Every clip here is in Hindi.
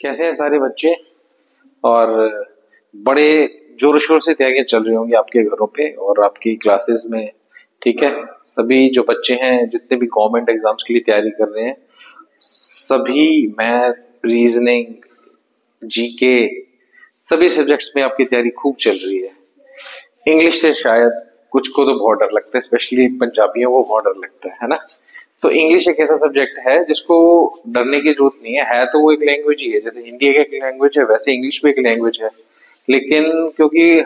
कैसे हैं सारे बच्चे। और बड़े जोर शोर से तैयारियां चल रही होंगी आपके घरों पे और आपकी क्लासेस में। ठीक है, सभी जो बच्चे हैं जितने भी गवर्नमेंट एग्जाम्स के लिए तैयारी कर रहे हैं, सभी मैथ, रीजनिंग, जीके, सभी सब्जेक्ट्स में आपकी तैयारी खूब चल रही है। इंग्लिश से शायद कुछ को तो बहुत डर लगता है, स्पेशली पंजाबियों को बहुत डर लगता है ना। तो इंग्लिश एक ऐसा सब्जेक्ट है जिसको डरने की जरूरत नहीं है तो वो एक लैंग्वेज ही है। जैसे हिंदी एक लैंग्वेज है, वैसे इंग्लिश भी एक लैंग्वेज है। लेकिन क्योंकि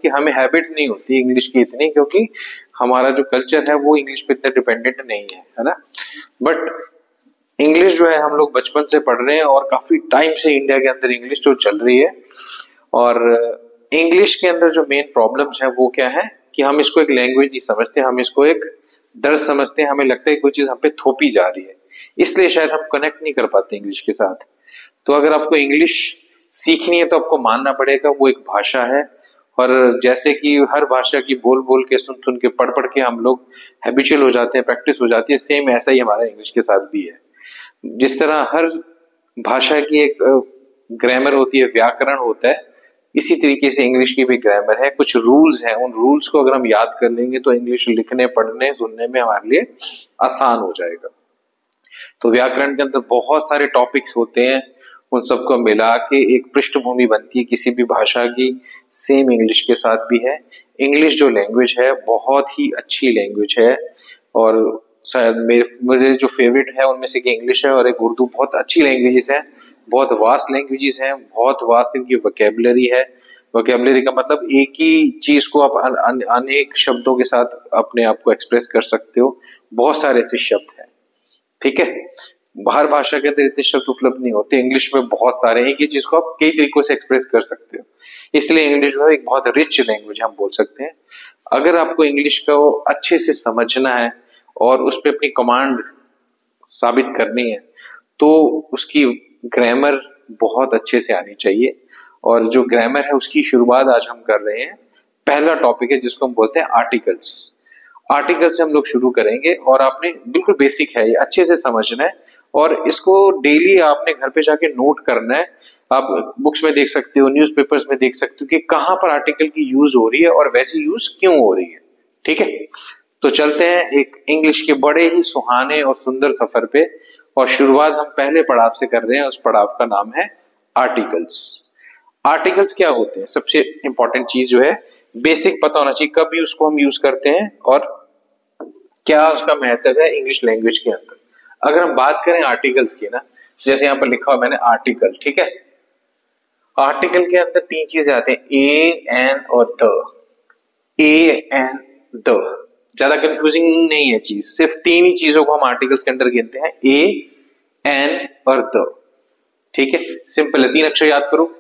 हमें हैबिट नहीं होती इंग्लिश की इतनी, क्योंकि हमारा जो कल्चर है वो इंग्लिश पे इतना डिपेंडेंट नहीं है ना। बट इंग्लिश जो है हम लोग बचपन से पढ़ रहे हैं और काफी टाइम से इंडिया के अंदर इंग्लिश जो चल रही है। और इंग्लिश के अंदर जो मेन प्रॉब्लम्स है वो क्या है कि हम इसको एक लैंग्वेज नहीं समझते, हम इसको एक डर समझते हैं। हमें लगता है कोई चीज हम पे थोपी जा रही है, इसलिए शायद हम कनेक्ट नहीं कर पाते इंग्लिश के साथ। तो अगर आपको इंग्लिश सीखनी है तो आपको मानना पड़ेगा वो एक भाषा है। और जैसे कि हर भाषा की बोल बोल के, सुन सुन के, पढ़ पढ़ के हम लोग हैबिचुअल हो जाते हैं, प्रैक्टिस हो जाती है, सेम ऐसा ही हमारा इंग्लिश के साथ भी है। जिस तरह हर भाषा की एक ग्रामर होती है, व्याकरण होता है, इसी तरीके से इंग्लिश की भी ग्रामर है, कुछ रूल्स हैं। उन रूल्स को अगर हम याद कर लेंगे तो इंग्लिश लिखने, पढ़ने, सुनने में हमारे लिए आसान हो जाएगा। तो व्याकरण के अंदर बहुत सारे टॉपिक्स होते हैं, उन सबको मिला के एक पृष्ठभूमि बनती है किसी भी भाषा की। सेम इंग्लिश के साथ भी है। इंग्लिश जो लैंग्वेज है बहुत ही अच्छी लैंग्वेज है और शायद मेरे जो फेवरेट है उनमें से एक इंग्लिश है और एक उर्दू। बहुत अच्छी लैंग्वेजेस हैं, बहुत वास्ट लैंग्वेजेस हैं, बहुत वास्ट इनकी वोकेबलरी है। वोकेबलरी का मतलब एक ही चीज को आप अनेक शब्दों के साथ अपने आप को एक्सप्रेस कर सकते हो। बहुत सारे ऐसे शब्द हैं, ठीक है। हर भाषा के अंदर इतने शब्द उपलब्ध नहीं होते, इंग्लिश में बहुत सारे, एक ही चीज को आप कई तरीकों से एक्सप्रेस कर सकते हो। इसलिए इंग्लिश जो है एक बहुत रिच लैंग्वेज हम बोल सकते हैं। अगर आपको इंग्लिश को अच्छे से समझना है और उस पर अपनी कमांड साबित करनी है तो उसकी ग्रामर बहुत अच्छे से आनी चाहिए। और जो ग्रामर है उसकी शुरुआत आज हम कर रहे हैं। पहला टॉपिक है जिसको हम बोलते हैं आर्टिकल्स। आर्टिकल से हम लोग शुरू करेंगे और आपने बिल्कुल बेसिक है, ये अच्छे से समझना है और इसको डेली आपने घर पे जाके नोट करना है। आप बुक्स में देख सकते हो, न्यूज़पेपर्स में देख सकते हो कि कहाँ पर आर्टिकल की यूज हो रही है और वैसी यूज क्यों हो रही है। ठीक है, तो चलते हैं एक इंग्लिश के बड़े ही सुहाने और सुंदर सफर पे। और शुरुआत हम पहले पड़ाव से कर रहे हैं, उस पड़ाव का नाम है आर्टिकल्स। आर्टिकल्स क्या होते हैं? सबसे इंपॉर्टेंट चीज जो है, बेसिक पता होना चाहिए कब भी उसको हम यूज करते हैं और क्या उसका महत्व है इंग्लिश लैंग्वेज के अंदर। अगर हम बात करें आर्टिकल्स की ना, जैसे यहां पर लिखा हुआ मैंने आर्टिकल, ठीक है। आर्टिकल के अंदर तीन चीजें आते हैं, ए, एन और द। ए, एन, द, ज्यादा कंफ्यूजिंग नहीं है चीज, सिर्फ तीन ही चीजों को हम आर्टिकल्स के अंदर गिनते हैं, ए, एन और द। ठीक है, सिंपल है, तीन अक्षर याद करो,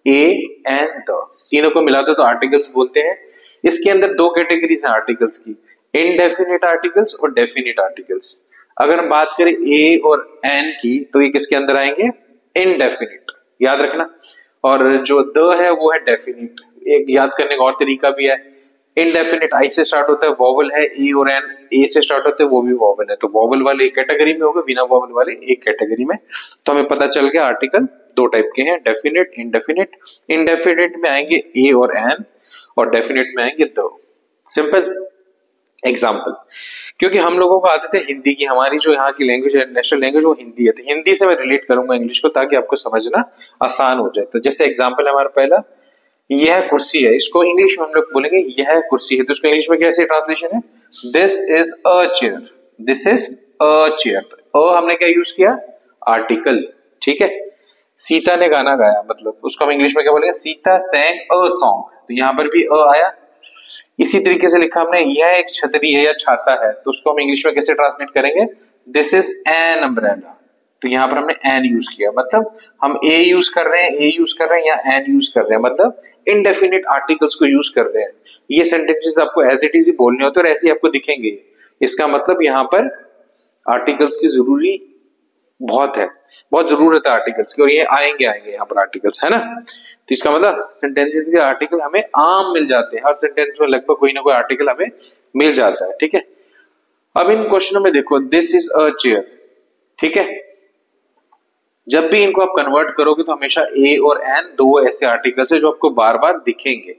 ए, एन, द, तीनों को मिला दो तो आर्टिकल्स बोलते हैं। इसके अंदर दो कैटेगरीज हैं आर्टिकल्स की, इनडेफिनिट आर्टिकल्स और डेफिनिट आर्टिकल्स। अगर हम बात करें ए और एन की तो ये किसके अंदर आएंगे? इनडेफिनिट, याद रखना। और जो द है वो है डेफिनिट। एक याद करने का और तरीका भी है, इनडेफिनिट आई से स्टार्ट होता है, वॉवल है, ई और एन ए से स्टार्ट होते हैं, वो भी वॉवल है, तो वॉवल वाले एक कैटेगरी में हो गए, बिना वॉवल वाले एक कैटेगरी में। तो हमें पता चल गया आर्टिकल दो टाइप के हैं, डेफिनिट, इनडेफिनिट। इनडेफिनिट में आएंगे ए और एन और डेफिनिट में आएंगे द। सिंपल एग्जाम्पल, क्योंकि हम लोगों को आदत है हिंदी की, हमारी जो यहाँ की लैंग्वेज है, नेशनल लैंग्वेज, वो हिंदी है, तो हिंदी से मैं रिलेट करूंगा इंग्लिश को ताकि आपको समझना आसान हो जाए। तो जैसे एग्जाम्पल है हमारा पहला, यह कुर्सी है, इसको इंग्लिश में हम लोग बोलेंगे यह कुर्सी है, तो इसको इंग्लिश में कैसे ट्रांसलेशन है? This is a chair, this is a chair. अ हमने क्या यूज किया? आर्टिकल, ठीक है। सीता ने गाना गाया, मतलब उसको हम इंग्लिश में क्या बोलेंगे? सीता सैंग अ सॉन्ग, तो यहां पर भी अ आया। इसी तरीके से लिखा हमने, यह एक छतरी है या छाता है, तो उसको हम इंग्लिश में कैसे ट्रांसलेट करेंगे? दिस इज एन अम्ब्रेला, तो यहां पर हमने एन यूज किया, मतलब हम ए यूज कर रहे हैं, ए यूज कर रहे हैं या एन यूज कर रहे हैं, मतलब इनडेफिनिट आर्टिकल्स को यूज कर रहे हैं। ये सेंटेंसेस आपको एज इट इज ही बोलने होते हैं और ऐसे ही आपको दिखेंगे। इसका मतलब यहाँ पर आर्टिकल्स की जरूरी बहुत है, बहुत जरूरत है आर्टिकल्स की, और ये आएंगे यहाँ पर आर्टिकल्स, है ना। तो इसका मतलब सेंटेंसेस के आर्टिकल हमें आम मिल जाते हैं, हर सेंटेंस में लगभग कोई ना कोई आर्टिकल हमें मिल जाता है, ठीक है। अब इन क्वेश्चनों में देखो, दिस इज अ चेयर, ठीक है, जब भी इनको आप कन्वर्ट करोगे तो हमेशा ए और एन दो ऐसे आर्टिकल्स है जो आपको बार बार दिखेंगे।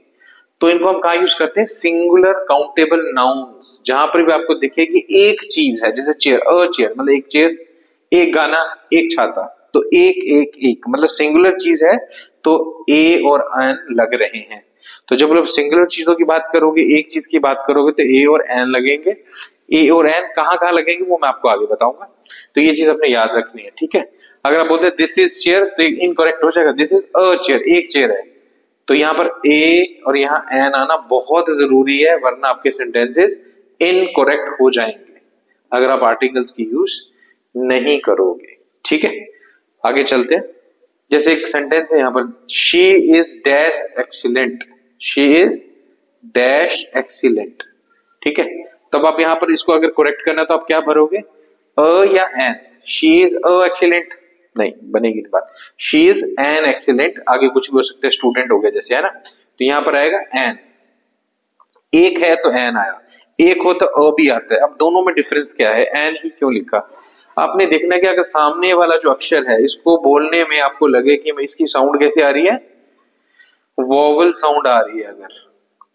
तो इनको हम कहा यूज करते हैं, सिंगुलर काउंटेबल नाउन्स, जहां पर भी आपको दिखे कि एक चीज है, जैसे चेयर, अ चेयर मतलब एक चेयर, एक गाना, एक छाता, तो एक एक एक मतलब सिंगुलर चीज है, तो ए और एन लग रहे हैं। तो जब आप सिंगुलर चीजों की बात करोगे, एक चीज की बात करोगे, तो ए और एन लगेंगे। ए और एन कहाँ कहाँ लगेंगे वो मैं आपको आगे बताऊंगा, तो ये चीज अपने याद रखनी है, ठीक है। अगर आप बोलते हैं दिस इज चेयर तो इनकरेक्ट हो जाएगा, दिस इज अ चेयर, एक चेयर है, तो यहां पर ए और यहां एन आना बहुत जरूरी है, वरना आपके सेंटेंसेस इनकरेक्ट हो जाएंगे अगर आप आर्टिकल्स की यूज नहीं करोगे, ठीक है। आगे चलते हैं, जैसे एक सेंटेंस है यहां पर, she is dash excellent, she is dash excellent, ठीक है। तब आप यहां पर इसको अगर करेक्ट करना तो आप क्या भरोगे, अ या an, she is a excellent नहीं बनेगी नहीं बात, शी इज एन एक्सीलेंट, आगे कुछ भी हो सकता है, स्टूडेंट हो गया जैसे, है ना, तो यहां पर आएगा एन, एक है तो एन आया, एक हो तो अ भी आता है। अब दोनों में डिफरेंस क्या है, एन ही क्यों लिखा, आपने देखना कि अगर सामने वाला जो अक्षर है इसको बोलने में आपको लगे कि इसकी साउंड कैसी आ रही है, वोवल साउंड आ रही है अगर,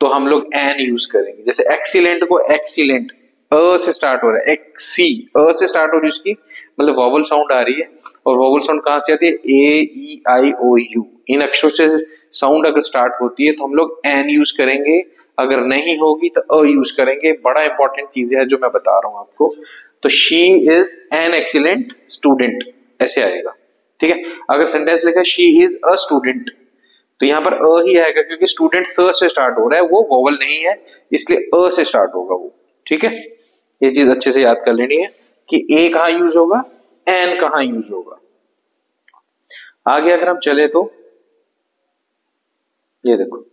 तो हम लोग एन यूज करेंगे। जैसे एक्सीलेंट को एक्सीलेंट अ से स्टार्ट हो रहा है, एक्सी अ से स्टार्ट हो रही है उसकी, मतलब वोवल साउंड आ रही है, और वोवल साउंड कहां से आती है, ए ई आई ओ यू, इन अक्षरों से साउंड अगर स्टार्ट होती है तो हम लोग एन यूज करेंगे, अगर नहीं होगी तो अ यूज करेंगे। बड़ा इंपॉर्टेंट चीज है जो मैं बता रहा हूं आपको। तो she is an excellent student ऐसे आएगा, ठीक है। अगर सेंटेंस लिखा है शी इज अ स्टूडेंट, तो यहां पर अ ही आएगा, क्योंकि स्टूडेंट स से स्टार्ट हो रहा है, वो वोवल नहीं है, इसलिए अ से स्टार्ट होगा वो, ठीक है। ये चीज अच्छे से याद कर लेनी है कि ए कहां यूज होगा, एन कहां यूज होगा। आगे अगर हम चले तो ये देखो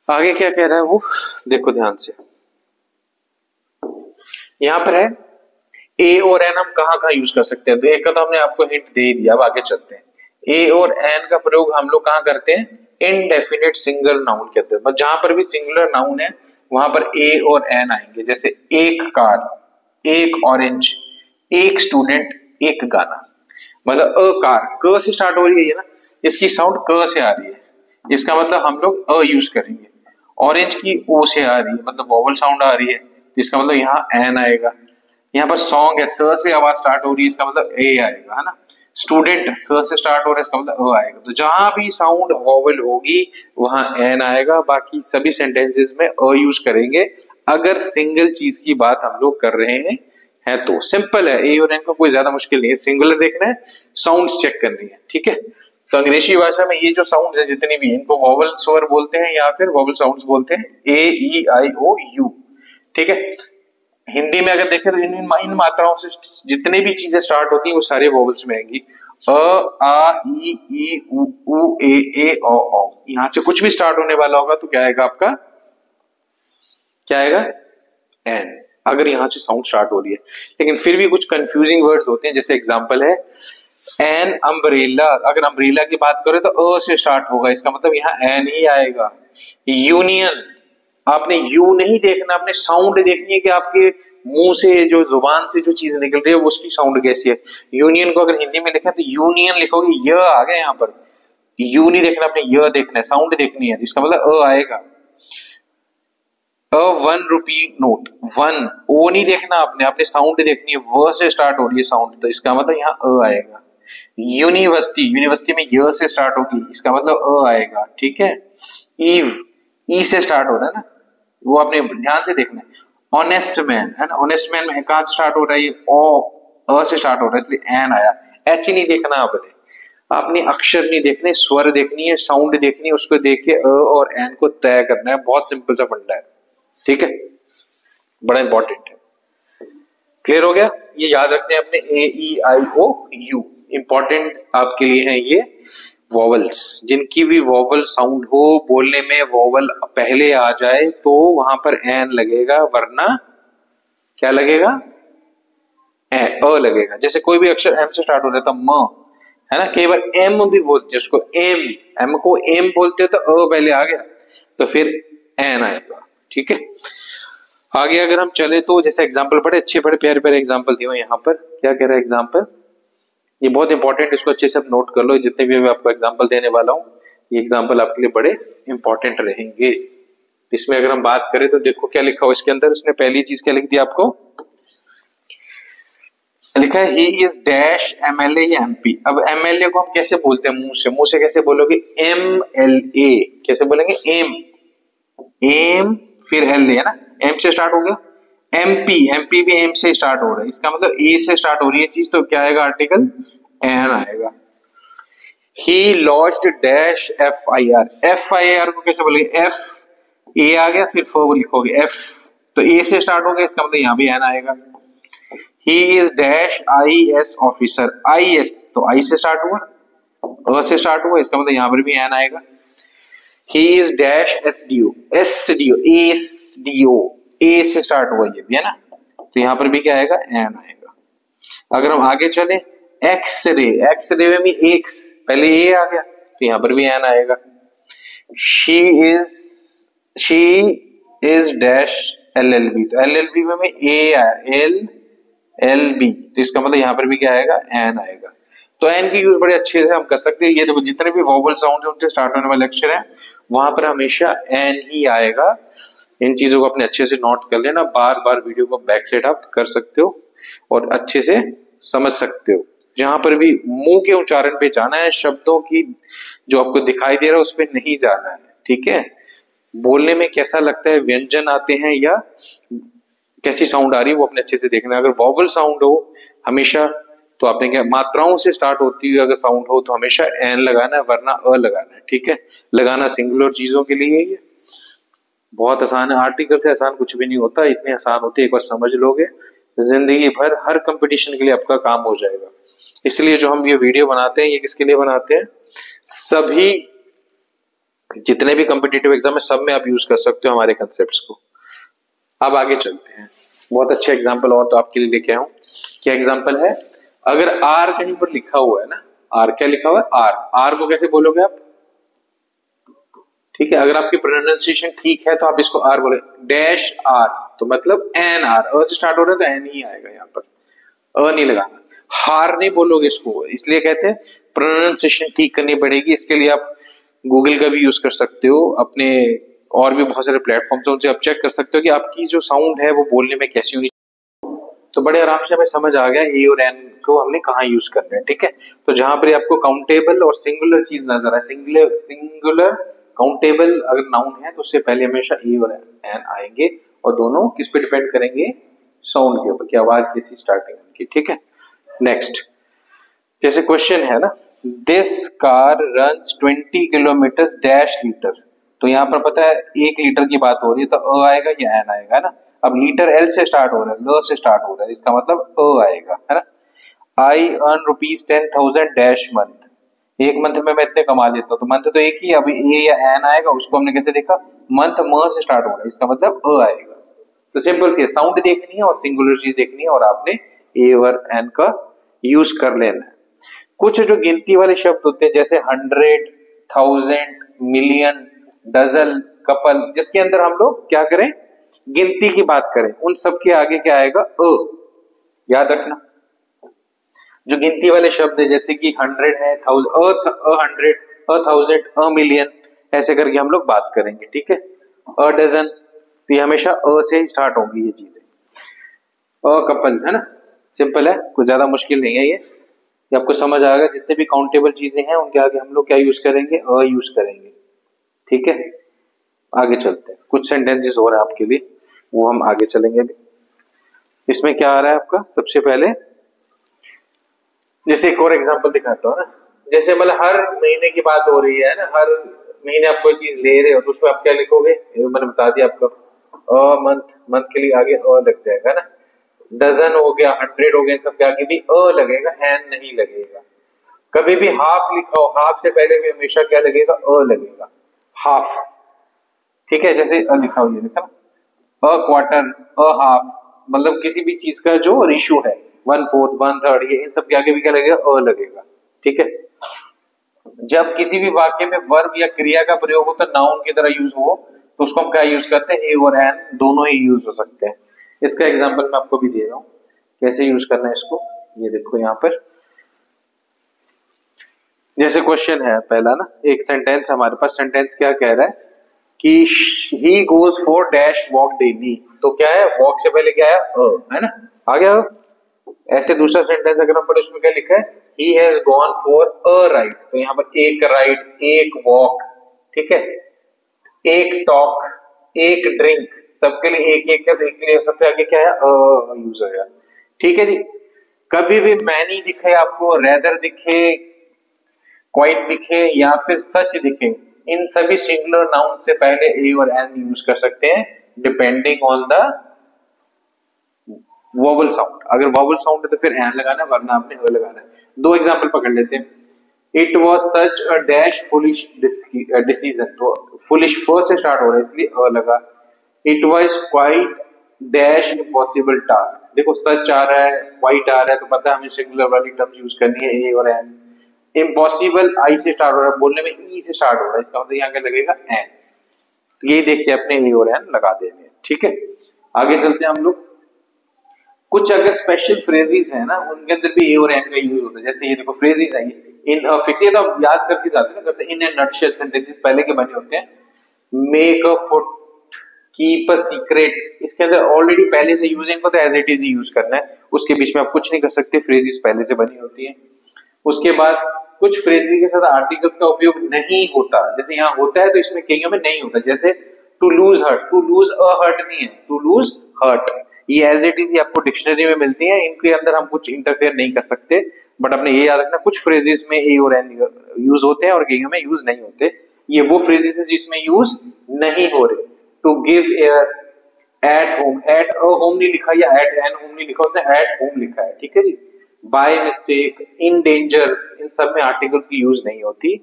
आगे क्या कह रहा है वो, देखो ध्यान से, यहां पर है ए और एन हम कहां कहां यूज कर सकते हैं, तो एक का तो हमने आपको हिंट दे ही दिया। अब आगे चलते हैं, ए और एन का प्रयोग हम लोग कहां करते हैं, इनडेफिनेट सिंगल नाउन कहते हैं, जहां पर भी सिंगुलर नाउन है वहां पर ए और एन आएंगे। जैसे एक कार, एक ऑरेंज, एक स्टूडेंट, एक गाना, मतलब अ कार क से स्टार्ट हो रही है ना, इसकी साउंड क से आ रही है, इसका मतलब हम लोग अ यूज करेंगे। ऑरेंज की ओ से आ रही है, मतलब वोवल साउंड आ रही है, इसका मतलब यहाँ एन आएगा। यहाँ पर सॉन्ग है, स से आवाज स्टार्ट हो रही है, इसका मतलब ए आएगा, है ना। स्टूडेंट स से स्टार्ट हो रहा है, इसका मतलब अ आएगा। तो जहां भी साउंड वोवल होगी वहां एन आएगा, बाकी सभी सेंटेंसेस में अ यूज करेंगे अगर सिंगल चीज की बात हम लोग कर रहे हैं है तो। सिंपल है, ए और एन का कोई ज्यादा मुश्किल नहीं है, सिंगुलर देखना है, साउंड्स चेक करनी है, ठीक है। तो अंग्रेजी भाषा में ये जो साउंड्स है जितनी भी, इनको वोवल स्वर बोलते हैं या फिर वोवल साउंड्स बोलते हैं, ए ई आई ओ यू, ठीक है। हिंदी में अगर देखें तो इन मात्राओं से जितने भी चीजें स्टार्ट होती है वो सारे वोवल्स में आएंगी, अ आ ई उ ए ओ औ, यहां से कुछ भी स्टार्ट होने वाला होगा तो क्या आएगा आपका, क्या आएगा, एन, अगर यहां से साउंड स्टार्ट हो रही है। लेकिन फिर भी कुछ कंफ्यूजिंग वर्ड्स होते हैं, जैसे एग्जांपल है एन अम्ब्रेला, अगर अम्ब्रेला की बात करें तो अ से स्टार्ट होगा, इसका मतलब यहाँ एन ही आएगा। यूनियन, आपने यू नहीं देखना, आपने साउंड देखनी है कि आपके मुंह से जो जुबान से जो चीज निकल रही है वो उसकी साउंड कैसी है। यूनियन को अगर हिंदी में लिखा तो यूनियन लिखोगे, य आ गया यहाँ पर, यू नहीं देखना, आपने य देखना है, साउंड देखनी है, इसका मतलब अ आएगा। अ 1 रुपी नोट, वन, ओ नहीं देखना आपने, आपने साउंड देखनी है, व से स्टार्ट हो रही है साउंड, तो इसका मतलब यहाँ अ आएगा। यूनिवर्सिटी, यूनिवर्सिटी में य से स्टार्ट होगी, इसका मतलब अ आएगा, ठीक है। ईव, ई से स्टार्ट हो रहा है ना, वो आपने ध्यान से देखना है। ऑनेस्ट मैन है ना, ऑनेस्ट मैन में कहां से स्टार्ट हो रहा है, ओ अ से स्टार्ट हो रहा है, इसलिए एन आया। एच नहीं देखना आपने, आपने अक्षर नहीं देखने, स्वर देखनी है, साउंड देखनी है, उसको देख के अ और एन को तय करना है, बहुत सिंपल सा फंडा है, ठीक है, बड़ा इंपॉर्टेंट है। क्लियर हो गया, ये याद रखने अपने ए ई आई ओ यू, इंपॉर्टेंट आपके लिए है ये वॉवल्स। जिनकी भी वॉवल साउंड हो, बोलने में वॉवल पहले आ जाए तो वहां पर एन लगेगा, वरना क्या लगेगा, अ लगेगा। जैसे कोई भी अक्षर एम से स्टार्ट हो रहा था, म है ना, कई बार एम भी बोलते हैं उसको, एम, एम को एम बोलते तो अ पहले आ गया, तो फिर एन आएगा, ठीक है। आगे अगर हम चले तो जैसे एग्जांपल, बड़े अच्छे बड़े प्यारे प्यारे एग्जांपल दिए हुए यहाँ पर, क्या कह रहा है एग्जांपल, ये बहुत इंपॉर्टेंट, इसको अच्छे से आप नोट कर लो। जितने भी मैं आपको एग्जाम्पल देने वाला हूँ, ये एग्जाम्पल आपके लिए बड़े इंपॉर्टेंट रहेंगे। इसमें अगर हम बात करें तो देखो क्या लिखा हो इसके अंदर। उसने पहली चीज क्या लिख दिया आपको, लिखा है ही इज डैश एमएलए या एमपी। अब एमएलए को हम कैसे बोलते हैं, मुंह से कैसे बोलोगे, एमएलए। कैसे बोलेंगे, एम, एम फिर एल है ना, एम से स्टार्ट हो गया। एमपी, एमपी भी एम से स्टार्ट हो रहा है, इसका मतलब ए से स्टार्ट हो रही है चीज, तो क्या आएगा, आर्टिकल एन आएगा। He launched dash F I R. F I R को कैसे बोलेंगे, एफ, ए आ गया फिर फोर लिखोगे एफ, तो ए से स्टार्ट हो गया, इसका मतलब यहां भी एन आएगा। He is dash I S officer. I S तो आई से स्टार्ट हुआ, अ से स्टार्ट हुआ, इसका मतलब यहां पर भी एन आएगा। He is dash SDO, SDO, SDO, A से स्टार्ट हुआ ये भी है ना, तो यहां पर भी क्या आएगा, एन आएगा। अगर हम आगे चले, एक्सरे, एक्सरे में भी एक्स, पहले ए आ गया तो यहां पर भी एन आएगा। शी इज डैश एलएलबी, तो एलएलबी में ए आया, एल एल बी, तो इसका मतलब यहां पर भी क्या आएगा, एन आएगा। तो एन की यूज बड़े अच्छे से हम कर सकते हैं। ये देखो जितने भी वोवल साउंड उनसे स्टार्ट होने वाले अक्षर है, वहां पर हमेशा एन ही आएगा। इन चीजों को अपने अच्छे से नोट कर लेना, बार बार वीडियो को बैक सेट आप कर सकते हो और अच्छे से समझ सकते हो। जहां पर भी मुंह के उच्चारण पे जाना है, शब्दों की जो आपको दिखाई दे रहा है उस पर नहीं जाना है, ठीक है। बोलने में कैसा लगता है, व्यंजन आते हैं या कैसी साउंड आ रही है, वो अपने अच्छे से देखना है। अगर वॉवल साउंड हो हमेशा, तो आपने क्या, मात्राओं से स्टार्ट होती हुई अगर साउंड हो तो हमेशा एन लगाना है, वरना अ लगाना है, ठीक है। लगाना सिंगुलर चीजों के लिए ये बहुत आसान है, आर्टिकल से आसान कुछ भी नहीं होता, इतने आसान होते, एक बार समझ लोगे जिंदगी भर हर कंपटीशन के लिए आपका काम हो जाएगा। इसलिए जो हम ये वीडियो बनाते हैं, ये किसके लिए बनाते हैं, सभी जितने भी कॉम्पिटिटिव एग्जाम है सब में आप यूज कर सकते हो हमारे कंसेप्ट को। अब आगे चलते हैं, बहुत अच्छे एग्जाम्पल और तो आपके लिए लेके आऊं। क्या एग्जाम्पल है, अगर आर कहीं पर लिखा हुआ है ना, आर क्या लिखा हुआ है, आर, आर को कैसे बोलोगे आप, ठीक है। अगर आपकी प्रोनाउंसिएशन ठीक है तो आप इसको आर बोले, डैश आर तो मतलब एन आर, अ से स्टार्ट हो रहा है तो एन ही आएगा, यहाँ पर अ नहीं लगाना। हार नहीं बोलोगे इसको, इसलिए कहते हैं प्रोनाउंसिएशन ठीक करनी पड़ेगी। इसके लिए आप गूगल का भी यूज कर सकते हो, अपने और भी बहुत सारे प्लेटफॉर्म्स हैं उनसे आप चेक कर सकते हो कि आपकी जो साउंड है वो बोलने में कैसी होनी। तो बड़े आराम से हमें समझ आ गया ए और एन को हमने कहाँ यूज करना है, ठीक है। तो जहां पर आपको काउंटेबल और सिंगुलर चीज नजर आए, सिंगुलर काउंटेबल अगर नाउन है तो उससे पहले हमेशा ए और एन आएंगे, और दोनों किस पे डिपेंड करेंगे, साउंड के ऊपर, की आवाज कैसी स्टार्टिंग उनकी, ठीक है। नेक्स्ट, जैसे क्वेश्चन है ना, this car runs 20 kilometre dash litre, तो यहाँ पर पता है 1 लीटर की बात हो रही है, तो अ आएगा या एन आएगा, है ना। अब लीटर एल से स्टार्ट हो रहा है, ल से स्टार्ट हो रहा है, इसका मतलब अ आएगा, है ना। I earn rupees 10,000 dash month, एक मंथ में मैं इतने कमा लेता हूँ, तो मंथ तो एक ही, अभी ए या एन आएगा, उसको हमने कैसे देखा, मंथ म से स्टार्ट हो रहा है, इसका मतलब अ आएगा। तो सिंपल सी साउंड देखनी है और सिंगुलर चीज देखनी है, और आपने ए और एन का यूज कर लेना है। कुछ जो गिनती वाले शब्द होते हैं जैसे 100, 1000, मिलियन, डजन, कपल, जिसके अंदर हम लोग क्या करें, गिनती की बात करें, उन सब के आगे क्या आएगा, अ, याद रखना। जो गिनती वाले शब्द है जैसे कि 100 है, 100, 1000, अ मिलियन, ऐसे करके हम लोग बात करेंगे, ठीक है। अ डजन, तो ये हमेशा अ से ही स्टार्ट होंगी ये चीजें। अ कपल, है ना, सिंपल है, कुछ ज्यादा मुश्किल नहीं है ये आपको समझ आएगा। जितने भी काउंटेबल चीजें हैं उनके आगे हम लोग क्या यूज करेंगे, अ यूज करेंगे, ठीक है। आगे चलते हैं, कुछ सेंटेंसेस हो रहा है आपके लिए, वो हम आगे चलेंगे भी। इसमें क्या आ रहा है आपका, सबसे पहले जैसे एक और एग्जांपल दिखाता हूँ ना, जैसे मतलब हर महीने की बात हो रही है ना, हर महीने आप कोई चीज ले रहे हो तो उसमें आप क्या लिखोगे, ये मैंने बता दिया आपको, अ मंथ, मंथ के लिए आगे अ लग जाएगा ना। डजन हो गया, 100 हो गया, इन सब के आगे भी अ लगेगा, एन नहीं लगेगा। कभी भी हाफ लिखा हो, हाफ से पहले भी हमेशा क्या लगेगा, अ लगेगा, हाफ, ठीक है। जैसे अ लिखा हुआ है, लिखा अ क्वार्टर, अ हाफ, मतलब किसी भी चीज का जो रेशियो है, 1/4, 1/3, ये इन सब के आगे भी क्या लगेगा, अ लगेगा, ठीक है। जब किसी भी वाक्य में वर्ब या क्रिया का प्रयोग हो तो नाउन की तरह यूज हो, तो उसको हम क्या यूज करते हैं, ए और एन दोनों ही यूज हो सकते हैं। इसका एग्जांपल मैं आपको भी दे रहा हूं कैसे यूज करना है इसको, ये देखो यहाँ पर, जैसे क्वेश्चन है पहला ना, एक सेंटेंस हमारे पास, सेंटेंस क्या कह रहा है कि he goes for dash walk daily, तो क्या है, वॉक से पहले क्या है ना, आ गया। ऐसे दूसरा सेंटेंस अगर हम पढ़े उसमें क्या लिखा है, he has gone for a ride, तो यहाँ पर एक राइड, एक वॉक, ठीक है, एक टॉक, एक ड्रिंक, सबके लिए एक एक का देख लिया, सबसे आगे क्या है, यूज होगा। ठीक है जी। कभी भी मैनी दिखे आपको, रेदर दिखे, क्वाइट दिखे या फिर सच दिखे, इन सभी सिंगुलर नाउन से पहले ए और एन यूज कर सकते हैं depending on the vowel sound. अगर वोवल साउंड है तो फिर एन लगाना है, वरना आपने ह लगाना है। दो एग्जांपल पकड़ लेते हैं। It was such a dash foolish decision, तो फुलिश फर्स्ट से स्टार्ट हो रहा है इसलिए अ लगा। It was quite dash impossible task, देखो सच आ रहा है, क्वाइट आ रहा है, तो पता है हमें सिंगुलर वाली टर्म्स यूज करनी है, ए और एन। इम्पॉसिबल आई से स्टार्ट हो रहा है, बोलने में ई से स्टार्ट हो रहा है, इसका मतलब यहाँ क्या लगेगा, एन। तो यही देख के अपने ए और एन लगा देंगे, ठीक है। आगे चलते हैं हम लोग। कुछ अगर स्पेशल फ्रेजेस है ना, उनके अंदर भी ए और एन का यूज होता है। जैसे ये देखो फ्रेजेस है, इन फिक्स, ये तो आप याद करके जाते हैं ना, जैसे इन ए नटशेल सेंटेंसेस पहले के बने होते हैं। Make a foot, keep a secret, इसके अंदर ऑलरेडी पहले से यूजिंग को तो एज इट इज यूज करना है, उसके बीच में आप कुछ नहीं कर सकते, फ्रेजेस पहले से बनी होती है। उसके बाद कुछ फ्रेजेस के साथ आर्टिकल्स का उपयोग नहीं होता, जैसे यहाँ होता है तो इसमें कईयों में नहीं होता। जैसे to lose heart, to lose a heart नहीं है, टू लूज हर्ट, ये एज इट इज आपको डिक्शनरी में मिलती है, इनके अंदर हम कुछ इंटरफेयर नहीं कर सकते। बट अपने ये याद रखना, कुछ फ्रेजेस में ए और एन यूज होते हैं और कईयों में यूज नहीं होते। ये वो फ्रेजेस है जिसमें यूज नहीं हो रहे। To give air, at home, at a home नहीं लिखा या एट एन होम नहीं लिखा, उसने एट होम लिखा है, ठीक है जी। बाय मिस्टेक, इन डेंजर, इन सब में आर्टिकल्स की यूज नहीं होती।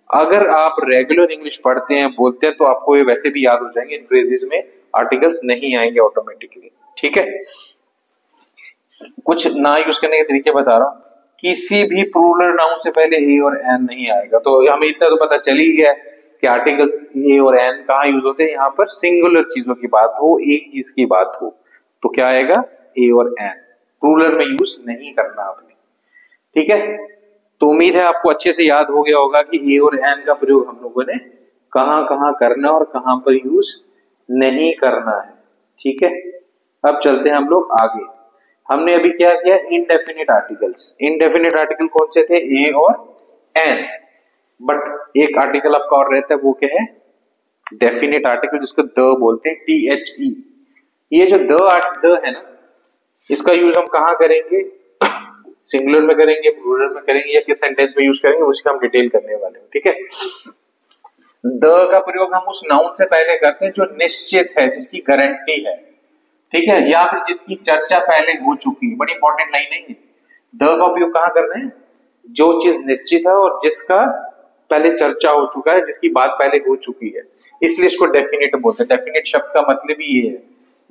अगर आप रेगुलर इंग्लिश पढ़ते हैं, बोलते हैं, तो आपको ये वैसे भी याद हो जाएंगे, इन फ्रेजेस में आर्टिकल्स नहीं आएंगे ऑटोमेटिकली, ठीक है। कुछ ना यूज करने के तरीके बता रहा हूं। किसी भी प्लूरल नाउन से पहले ए और एन नहीं आएगा, तो हमें इतना तो पता चल ही गया कि आर्टिकल्स ए और एन कहाँ यूज होते हैं, यहाँ पर सिंगुलर चीजों की बात हो, एक चीज की बात हो, तो क्या आएगा, ए और एन। प्लूरल में यूज नहीं करना आपने, ठीक है। तो उम्मीद है आपको अच्छे से याद हो गया होगा कि ए और एन का प्रयोग हम लोगों ने कहां कहां करना और कहां पर यूज नहीं करना है, ठीक है। अब चलते हैं हम लोग आगे। हमने अभी क्या किया, इनडेफिनिट आर्टिकल्स। इनडेफिनिट आर्टिकल कौन से थे, ए और एन। बट एक आर्टिकल आपका और रहता है, वो क्या है, डेफिनेट आर्टिकल, जिसको द बोलते हैं, टी एच ई। ये जो द है ना, इसका यूज हम कहां करेंगे, सिंगुलर में करेंगे, प्लूरल में करेंगे, या किस सेंटेंस में यूज करेंगे, उसका हम डिटेल करने वाले हैं, ठीक है। द का प्रयोग हम उस नाउन से पहले करते हैं जो निश्चित है, जिसकी गारंटी है, ठीक है, या फिर जिसकी चर्चा पहले हो चुकी है। बड़ी इंपॉर्टेंट लाइन है ये। द का उपयोग कहां करना है, जो चीज निश्चित है और जिसका पहले चर्चा हो चुका है, जिसकी बात पहले हो चुकी है, इसलिए इसको डेफिनेट बोलते हैं। डेफिनेट शब्द का मतलब ही ये है,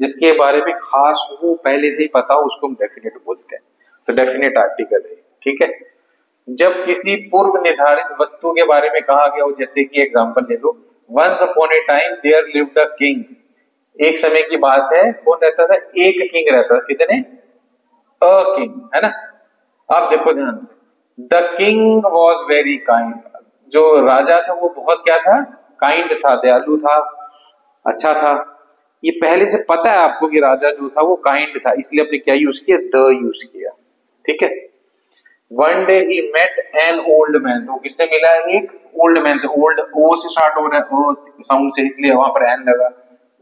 जिसके बारे में खास हो, पहले से ही पता हो, उसको हम डेफिनेट बोलते हैं। तो डेफिनेट आर्टिकल है, ठीक है। जब किसी पूर्व निर्धारित वस्तु के बारे में कहा गया हो, जैसे कि एग्जांपल ले लो, once upon a time there lived a king, एक समय की बात है, कौन रहता था, एक किंग रहता था, कितने, अ किंग, है ना। आप देखो ध्यान से, the king was very kind, जो राजा था वो बहुत क्या था, काइंड था, दयालु था, अच्छा था। ये पहले से पता है आपको कि राजा जो था वो काइंड था, इसलिए आपने क्या यूज किया, द यूज किया, ठीक है। One day he met an old man, तो किससे मिला है, एक ओल्ड मैन से। ओल्ड ओ से स्टार्ट हो रहा है, ओ साउंड से, इसलिए वहां पर एन लगा।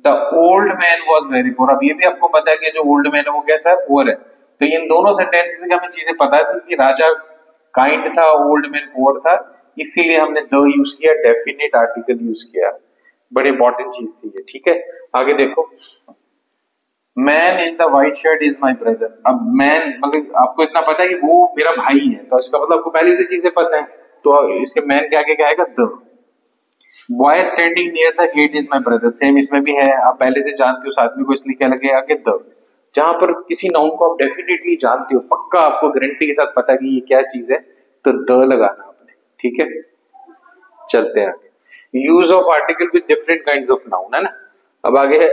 The old man was very poor, अब ये भी आपको पता है कि जो ओल्ड मैन है वो कैसा है, पुअर है। तो इन दोनों सेंटेंसेस की हमें चीजें पता थी कि राजा काइंड था, ओल्ड मैन पुअर था, इसीलिए हमने द यूज किया, डेफिनेट आर्टिकल यूज किया। बड़ी इंपॉर्टेंट चीज थी ये, ठीक है। आगे देखो, man in the white shirt is my brother. अब मैन मतलब आपको इतना पता है कि वो मेरा भाई है, तो इसका मतलब आपको पहले से चीजें पता है, तो इसके मैन के आगे क्या आएगा, the. Boy standing near the gate is my brother, same इसमें भी है, आप पहले से जानते हो उस आदमी को, इसलिए क्या लगेगा आगे, द। जहां पर किसी नाउन को आप डेफिनेटली जानते हो, पक्का आपको गारंटी के साथ पता कि ये क्या चीज है, तो द लगाना आपने, ठीक है। चलते हैं आगे। Use of article with different kind of noun, है ना। अब आगे है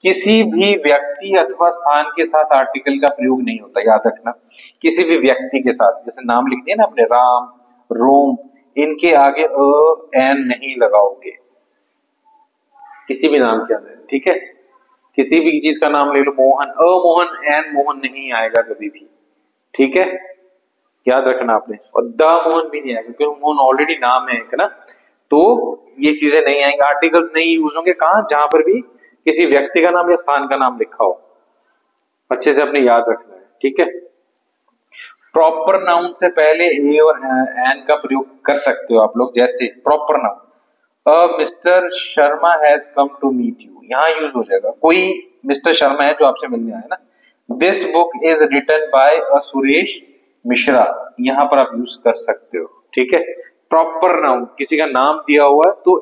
किसी भी व्यक्ति अथवा स्थान के साथ आर्टिकल का प्रयोग नहीं होता, याद रखना। किसी भी व्यक्ति के साथ, जैसे नाम लिख दिया ना अपने, राम, रोम, इनके आगे एन नहीं लगाओगे किसी भी नाम के अंदर, ठीक है। किसी भी चीज का नाम ले लो, मोहन, मोहन, एन मोहन नहीं आएगा कभी भी, ठीक है, याद रखना आपने। और द मोहन भी नहीं आएगा क्योंकि मोहन ऑलरेडी नाम है एक ना, तो ये चीजें नहीं आएंगी, आर्टिकल्स नहीं यूज होंगे कहां, जहां पर भी किसी व्यक्ति का नाम या स्थान का नाम लिखा हो। अच्छे से अपने याद रखना है, ठीक है। प्रॉपर नाउन से पहले ए और एन का प्रयोग कर सकते हो आप लोग, जैसे proper noun, mister Sharma has come to meet you, यहां यूज हो जाएगा, कोई मिस्टर शर्मा है जो आपसे मिलने आया ना। This book is written by Suresh Mishra, यहां पर आप यूज कर सकते हो, ठीक है। प्रॉपर नाउन, किसी का नाम दिया हुआ तो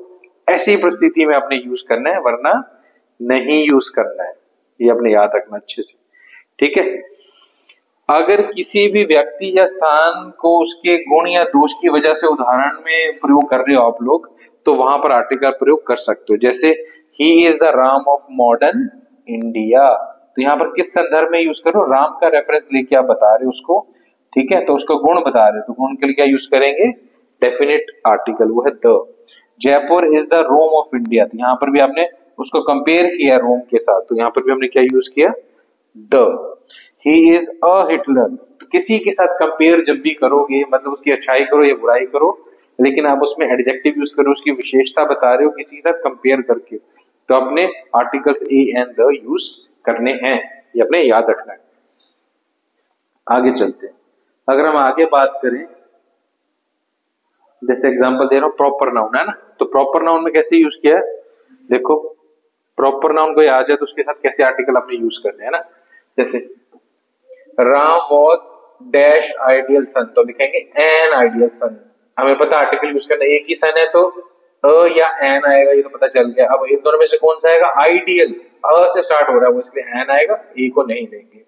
ऐसी परिस्थिति में आपने यूज करना है, वरना नहीं यूज करना है, ये अपने याद रखना अच्छे से, ठीक है। अगर किसी भी व्यक्ति या स्थान को उसके गुण या दोष की वजह से उदाहरण में प्रयोग कर रहे हो आप लोग, तो वहां पर आर्टिकल प्रयोग कर सकते हो, जैसे he is the Ram of modern India, तो यहाँ पर किस संदर्भ में यूज करो, राम का रेफरेंस लेके आप बता रहे हो उसको, ठीक है, तो उसको गुण बता रहे हो, तो गुण के लिए क्या यूज करेंगे, डेफिनेट आर्टिकल, वो है the. Jaipur is the Rome of India, तो यहाँ पर भी आपने उसको कंपेयर किया रोम के साथ, तो यहाँ पर भी हमने क्या यूज किया, the. He is a Hitler, तो किसी के साथ कंपेयर जब भी करोगे, मतलब उसकी अच्छाई करो या बुराई करो, लेकिन आप उसमें एडजेक्टिव यूज करो, उसकी विशेषता बता रहे हो किसी के साथ कंपेयर करके, तो अपने articles A and the use करने हैं, ये अपने याद रखना है। आगे चलते हैं, अगर हम आगे बात करें, जैसे एग्जांपल दे रहा हूं, प्रॉपर नाउन है ना, तो प्रॉपर नाउन में कैसे यूज किया है, देखो प्रॉपर नाउन कोई आ जाए तो उसके साथ कैसे आर्टिकल अपने यूज करने हैं ना, जैसे राम वॉज डैश आइडियल सन, तो लिखेंगे एन आइडियल सन, हमें पता आर्टिकल यूज करना, एक ही सन है तो अ या एन आएगा, ये तो पता चल गया। अब इन दोनों में से कौन सा आएगा, आइडियल, अ से स्टार्ट हो रहा है वो, इसलिए एन आएगा, ए को नहीं लेंगे।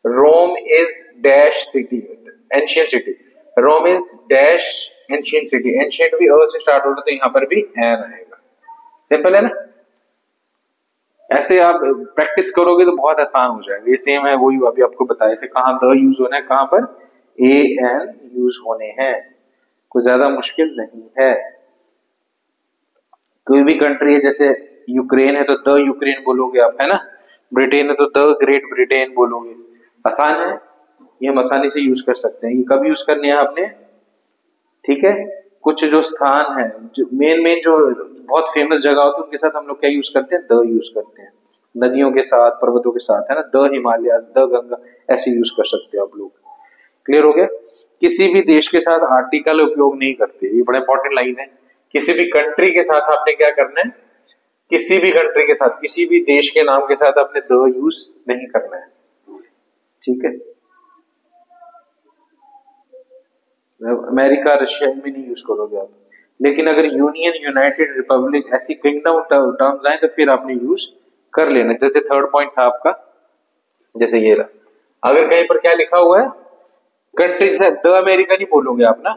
Rome is dash city, ancient city, Rome is dash ancient city, ancient भी अ से स्टार्ट हो रहा है, तो यहाँ पर भी एन आएगा, सिंपल है ना। ऐसे आप प्रैक्टिस करोगे तो बहुत आसान हो जाएगा, ये सेम है वही अभी आपको बताए थे, कहाँ द यूज होना है, कहाँ पर ए एन यूज होने हैं, कोई ज्यादा मुश्किल नहीं है। कोई भी कंट्री है, जैसे यूक्रेन है तो द यूक्रेन बोलोगे आप, है ना, ब्रिटेन है तो द ग्रेट ब्रिटेन बोलोगे, आसान है, ये हम आसानी से यूज कर सकते हैं। ये कब यूज करने हैं आपने, ठीक है, कुछ जो स्थान है, जो मेन मेन जो बहुत फेमस जगह होती है उनके साथ हम लोग क्या यूज करते हैं, द यूज करते हैं, नदियों के साथ, पर्वतों के साथ, है ना, द हिमालय, द गंगा, ऐसे यूज कर सकते हो आप लोग। क्लियर हो गया। किसी भी देश के साथ आर्टिकल उपयोग नहीं करते, ये बड़ा इंपॉर्टेंट लाइन है। किसी भी कंट्री के साथ आपने क्या करना है, किसी भी कंट्री के साथ, किसी भी देश के नाम के साथ आपने द यूज नहीं करना है, ठीक है। अमेरिका, रशिया में नहीं यूज करोगे आप, लेकिन अगर यूनियन, यूनाइटेड रिपब्लिक, ऐसी किंगडम टर्म्स आए तो फिर आपने यूज कर लेना, जैसे थर्ड पॉइंट था आपका, जैसे ये रहा। अगर कहीं पर क्या लिखा हुआ है, कंट्री से द अमेरिका नहीं बोलोगे आप ना,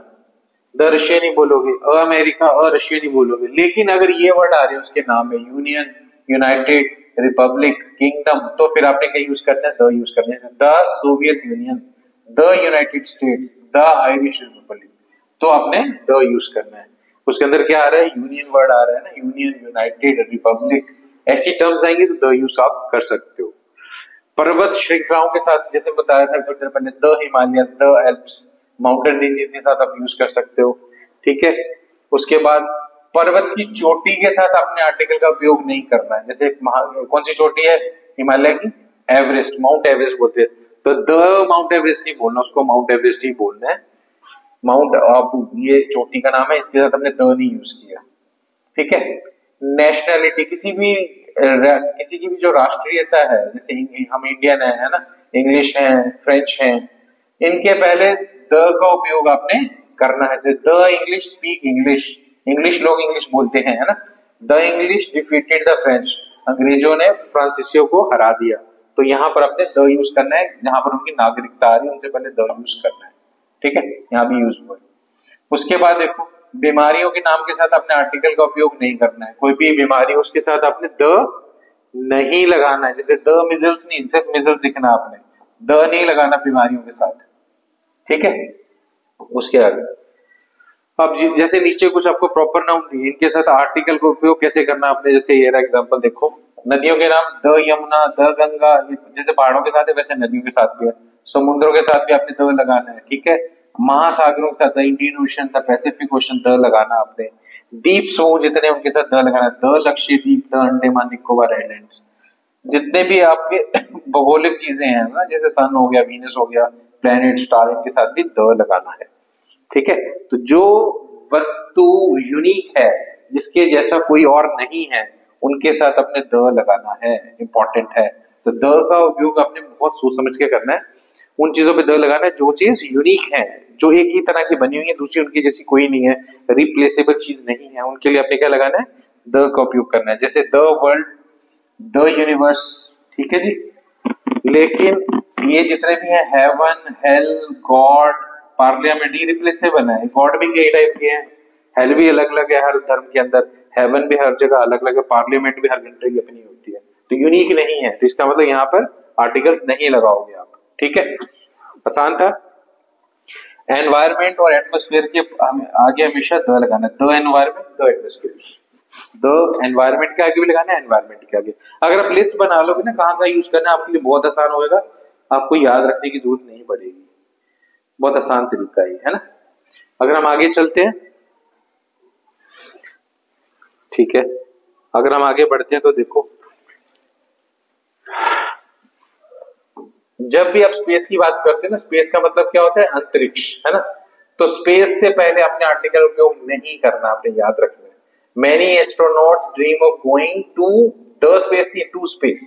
द रशिया नहीं बोलोगे, अ अमेरिका, अ रशिया नहीं बोलोगे, लेकिन अगर ये वर्ड आ रहे हैं उसके नाम में, यूनियन, यूनाइटेड, रिपब्लिक, किंगडम, तो फिर आपने क्या यूज करना है, द यूज करना है, the Soviet union, the United states, the Irish Republic, तो आपने द यूज करना है। उसके अंदर क्या आ रहा है, यूनियन वर्ड आ रहा है ना, यूनियन, यूनाइटेड, रिपब्लिक, ऐसी टर्म्स आएंगे तो द यूज आप कर सकते हो। पर्वत श्रृंखलाओं के साथ, जैसे बताया था थोड़ी देर पहले, the Himalayas, the Alps, mountain ranges के साथ आप यूज कर सकते हो, ठीक है। उसके बाद पर्वत की चोटी के साथ आपने आर्टिकल का उपयोग नहीं करना है, जैसे कौन सी चोटी है, हिमालय की, एवरेस्ट, माउंट एवरेस्ट बोलते हैं, तो द माउंट एवरेस्ट नहीं बोलना, उसको माउंट एवरेस्ट ही बोलना है, माउंट आबू ये चोटी का नाम है, इसके साथ हमने द नहीं यूज किया, ठीक है। नेशनैलिटी, किसी की भी जो राष्ट्रीयता है, जैसे हम इंडियन है ना, इंग्लिश है, फ्रेंच है, इनके पहले द का उपयोग आपने करना है, जैसे the English speak English, English लोग इंग्लिश बोलते हैं, है ना, the English defeated the French, अंग्रेजों ने फ्रांसीसियों को हरा दिया, तो यहाँ पर आपने द यूज करना है, जहां पर उनकी नागरिकता आ रही है उनसे पहले द यूज करना है, ठीक है, यहाँ भी यूज हुआ है। उसके बाद देखो, बीमारियों के नाम के साथ अपने आर्टिकल का उपयोग नहीं करना है, कोई भी बीमारी उसके साथ आपने द नहीं लगाना है, जैसे द मिजल्स नहीं, सिर्फ मिजल्स लिखना आपने, द नहीं लगाना बीमारियों के साथ, ठीक है। उसके आगे अब जैसे नीचे कुछ आपको प्रॉपर नाउन दिए, इनके साथ आर्टिकल का उपयोग कैसे करना आपने, जैसे ये रहा एग्जांपल देखो, नदियों के नाम द यमुना, द गंगा, जैसे पहाड़ों के साथ है वैसे नदियों के साथ भी है, समुद्रों के साथ भी आपने द लगाना है, ठीक है। महासागरों के साथ the Indian ocean, the Pacific ocean, the लगाना आपने। द्वीप समूह जितने उनके साथ द लगाना, the Lakshadweep, the Andaman Nicobar islands, जितने भी आपके भौगोलिक चीजें हैं ना, जैसे सन हो गया, वीनस हो गया, प्लेनेट, स्टार, इनके साथ भी द लगाना है, ठीक है। तो जो वस्तु यूनिक है, जिसके जैसा कोई और नहीं है, उनके साथ अपने द लगाना है, इंपॉर्टेंट है। तो द का उपयोग आपने बहुत सोच समझ के करना है, उन चीजों पे द लगाना है जो चीज यूनिक है, जो एक ही तरह की बनी हुई है, दूसरी उनकी जैसी कोई नहीं है, रिप्लेसेबल चीज नहीं है, उनके लिए आपने क्या लगाना है, द का उपयोग करना है। जैसे द वर्ल्ड, द यूनिवर्स, ठीक है जी। लेकिन ये जितने भी हैं, हेवन, हेल, गॉड, पार्लियामेंट, ये रिप्लेसेबल है। गॉड भी कई टाइप के हैं, हेल भी अलग अलग है हर धर्म के अंदर, हेवन भी हर जगह अलग अलग है, पार्लियामेंट भी हर कंट्री की अपनी होती है, तो यूनिक नहीं है। तो इसका मतलब यहाँ पर आर्टिकल्स नहीं लगाओगे आप, ठीक है। आसान था। एनवायरमेंट और एटमोस्फेयर के आगे हमेशा द लगाना, the environment, the atmosphere. The environment के आगे भी लगाना है, एनवायरमेंट के आगे। अगर आप लिस्ट बना लोगे ना कहाँ का यूज करना है, आपके लिए बहुत आसान होगा, आपको याद रखने की जरूरत नहीं पड़ेगी, बहुत आसान तरीका है ना। अगर हम आगे चलते हैं, ठीक है, अगर हम आगे बढ़ते हैं तो देखो, जब भी आप स्पेस की बात करते हैं ना, स्पेस का मतलब क्या होता है, अंतरिक्ष, है ना। तो स्पेस से पहले अपने आर्टिकल उपयोग नहीं करना, आपने याद रखना है। Many astronauts dream of going to the space, to space,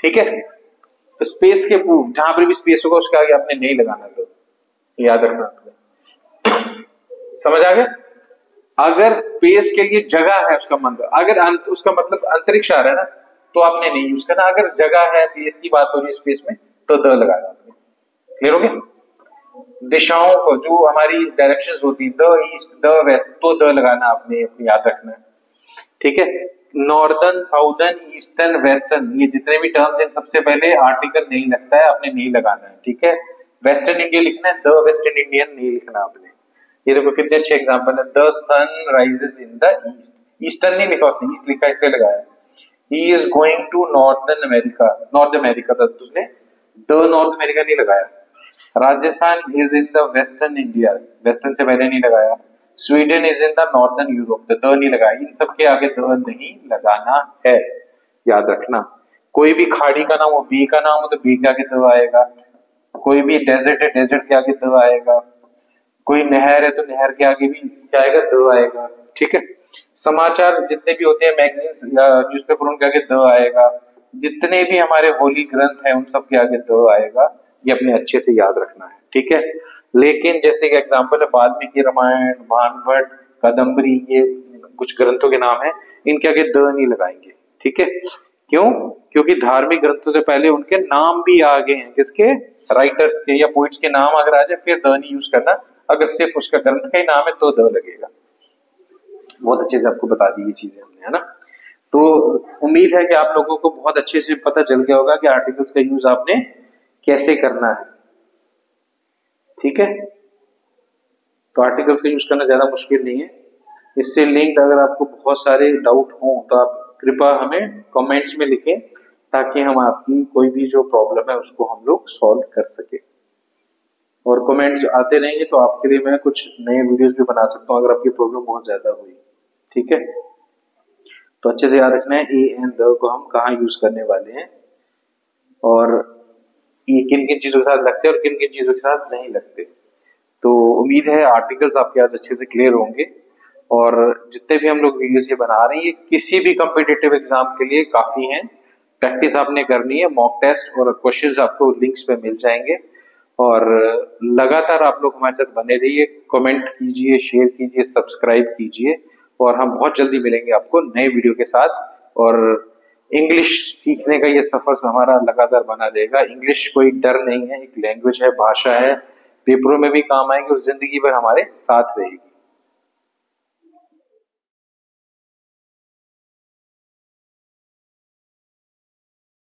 ठीक है। तो स्पेस के जहां पर भी स्पेस होगा उसके आगे आपने नहीं लगाना, तो याद रखना आपने। समझ आ गया। अगर स्पेस के लिए जगह है, उसका मतलब, अगर उसका मतलब अंतरिक्ष आ रहा है ना, तो आपने नहीं यूज करना। अगर जगह है, देश की बात हो रही है स्पेस में, तो द लगाना आपने। क्लियर हो गया। दिशाओं को, जो हमारी डायरेक्शंस होती है, द ईस्ट, द वेस्ट, तो द लगाना आपने, याद रखना है, ठीक है। नॉर्दर्न, साउदर्न, ईस्टर्न, वेस्टर्न, ये जितने भी टर्म्स हैं, सबसे पहले आर्टिकल नहीं लगता है, आपने नहीं लगाना है, ठीक है। वेस्टर्न इंडिया लिखना है, द वेस्टर्न इंडियन नहीं लिखना आपने। ये देखो कितने अच्छे एग्जांपल है, the sun rises in the east, eastern नहीं लिखा उसने, ईस्ट लिखा इसलिए लगाया। He is going to northern America, north America था, उसने द नॉर्थ अमेरिका नहीं लगाया। Rajasthan is in the western India, western से पहले नहीं लगाया। Sweden is in the northern Europe, the नहीं लगाया। इन सब के आगे द नहीं लगाना है, याद रखना। कोई भी खाड़ी का नाम हो, बी का नाम हो, तो बी के आगे द आएगा। कोई भी डेजर्ट है, डेजर्ट के आगे द आएगा। कोई नहर है, तो नहर के आगे भी क्या आएगा, द आएगा, ठीक है। समाचार जितने भी होते हैं, मैगजीन या न्यूज़पेपर, उनके आगे द आएगा। जितने भी हमारे होली ग्रंथ हैं, उन सब के आगे द आएगा। ये अपने अच्छे से याद रखना है, ठीक है। लेकिन जैसे कि एग्जाम्पल है, वाल्मीकि रामायण, भागवत, कादम्बरी, ये कुछ ग्रंथों के नाम है, इनके आगे द नहीं लगाएंगे, ठीक है। क्यों? क्योंकि धार्मिक ग्रंथों से पहले उनके नाम भी आगे हैं, किसके, राइटर्स के या पोइट्स के नाम अगर आ जाए, फिर द नहीं यूज करना। अगर सिर्फ उसका ग्रंथ का ही नाम है तो द लगेगा। बहुत अच्छे से आपको बता दी ये चीजें हमने, है ना। तो उम्मीद है कि आप लोगों को बहुत अच्छे से पता चल गया होगा कि आर्टिकल्स का यूज आपने कैसे करना है, ठीक है। तो आर्टिकल्स का यूज करना ज्यादा मुश्किल नहीं है। इससे लिंक्ड अगर आपको बहुत सारे डाउट हो तो आप कृपया हमें कमेंट्स में लिखें, ताकि हम आपकी कोई भी जो प्रॉब्लम है उसको हम लोग सॉल्व कर सके। और कमेंट आते रहेंगे तो आपके लिए मैं कुछ नए वीडियोस भी बना सकता हूँ, अगर आपकी प्रॉब्लम बहुत ज्यादा हुई, ठीक है। तो अच्छे से याद रखना है ए एंड द को हम कहाँ यूज करने वाले हैं, और ये किन किन चीजों के साथ लगते हैं और किन किन चीजों के साथ नहीं लगते। तो उम्मीद है आर्टिकल्स आपके आज अच्छे से क्लियर होंगे। और जितने भी हम लोग वीडियोस ये बना रहे हैं, ये किसी भी कॉम्पिटिटिव एग्जाम के लिए काफी हैं। प्रैक्टिस आपने करनी है, मॉक टेस्ट और क्वेश्चंस आपको लिंक्स पे मिल जाएंगे। और लगातार आप लोग हमारे साथ बने रहिए, कमेंट कीजिए, शेयर कीजिए, सब्सक्राइब कीजिए, और हम बहुत जल्दी मिलेंगे आपको नए वीडियो के साथ। और इंग्लिश सीखने का ये सफर हमारा लगातार बना रहेगा। इंग्लिश कोई डर नहीं है, एक लैंग्वेज है, भाषा है, पेपरों में भी काम आएगी और जिंदगी भर हमारे साथ रहेगी।